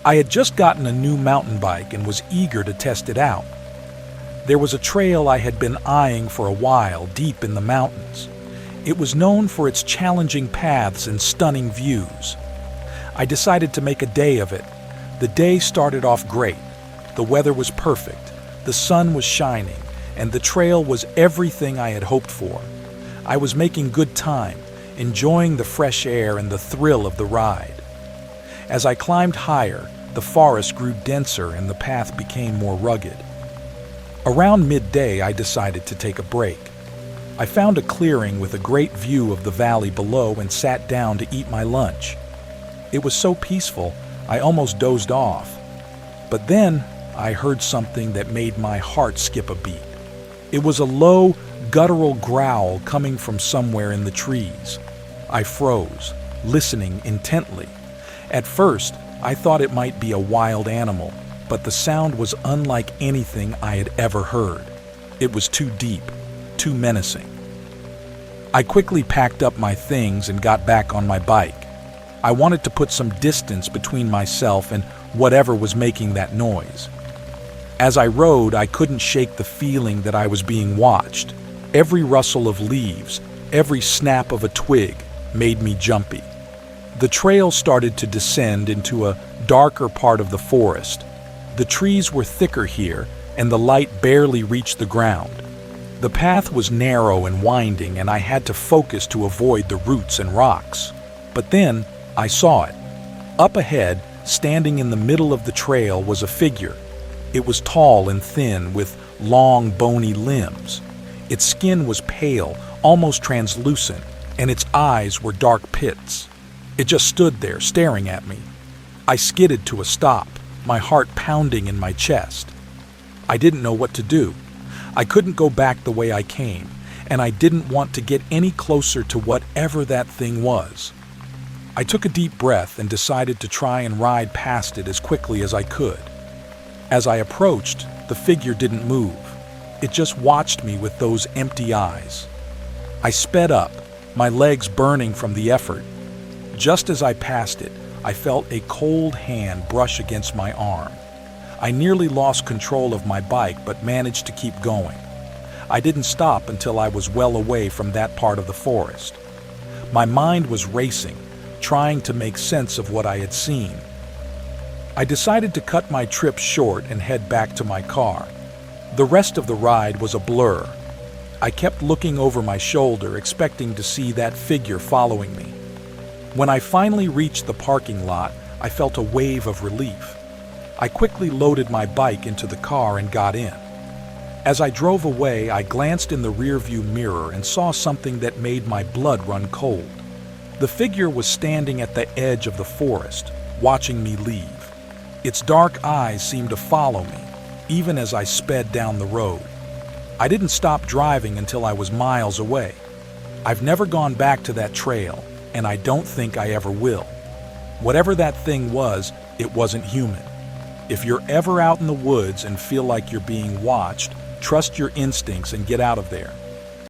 I had just gotten a new mountain bike and was eager to test it out. There was a trail I had been eyeing for a while deep in the mountains. It was known for its challenging paths and stunning views. I decided to make a day of it. The day started off great. The weather was perfect, the sun was shining, and the trail was everything I had hoped for. I was making good time, enjoying the fresh air and the thrill of the ride. As I climbed higher, the forest grew denser and the path became more rugged. Around midday, I decided to take a break. I found a clearing with a great view of the valley below and sat down to eat my lunch. It was so peaceful, I almost dozed off. But then, I heard something that made my heart skip a beat. It was a low, guttural growl coming from somewhere in the trees. I froze, listening intently. At first, I thought it might be a wild animal, but the sound was unlike anything I had ever heard. It was too deep, too menacing. I quickly packed up my things and got back on my bike. I wanted to put some distance between myself and whatever was making that noise. As I rode, I couldn't shake the feeling that I was being watched. Every rustle of leaves, every snap of a twig made me jumpy. The trail started to descend into a darker part of the forest. The trees were thicker here, and the light barely reached the ground. The path was narrow and winding, and I had to focus to avoid the roots and rocks. But then, I saw it. Up ahead, standing in the middle of the trail, was a figure. It was tall and thin, with long, bony limbs. Its skin was pale, almost translucent, and its eyes were dark pits. It just stood there, staring at me. I skidded to a stop, my heart pounding in my chest. I didn't know what to do. I couldn't go back the way I came, and I didn't want to get any closer to whatever that thing was. I took a deep breath and decided to try and ride past it as quickly as I could. As I approached, the figure didn't move. It just watched me with those empty eyes. I sped up, my legs burning from the effort. Just as I passed it, I felt a cold hand brush against my arm. I nearly lost control of my bike but managed to keep going. I didn't stop until I was well away from that part of the forest. My mind was racing, trying to make sense of what I had seen. I decided to cut my trip short and head back to my car. The rest of the ride was a blur. I kept looking over my shoulder, expecting to see that figure following me. When I finally reached the parking lot, I felt a wave of relief. I quickly loaded my bike into the car and got in. As I drove away, I glanced in the rearview mirror and saw something that made my blood run cold. The figure was standing at the edge of the forest, watching me leave. Its dark eyes seemed to follow me, even as I sped down the road. I didn't stop driving until I was miles away. I've never gone back to that trail, and I don't think I ever will. Whatever that thing was, it wasn't human. If you're ever out in the woods and feel like you're being watched, trust your instincts and get out of there.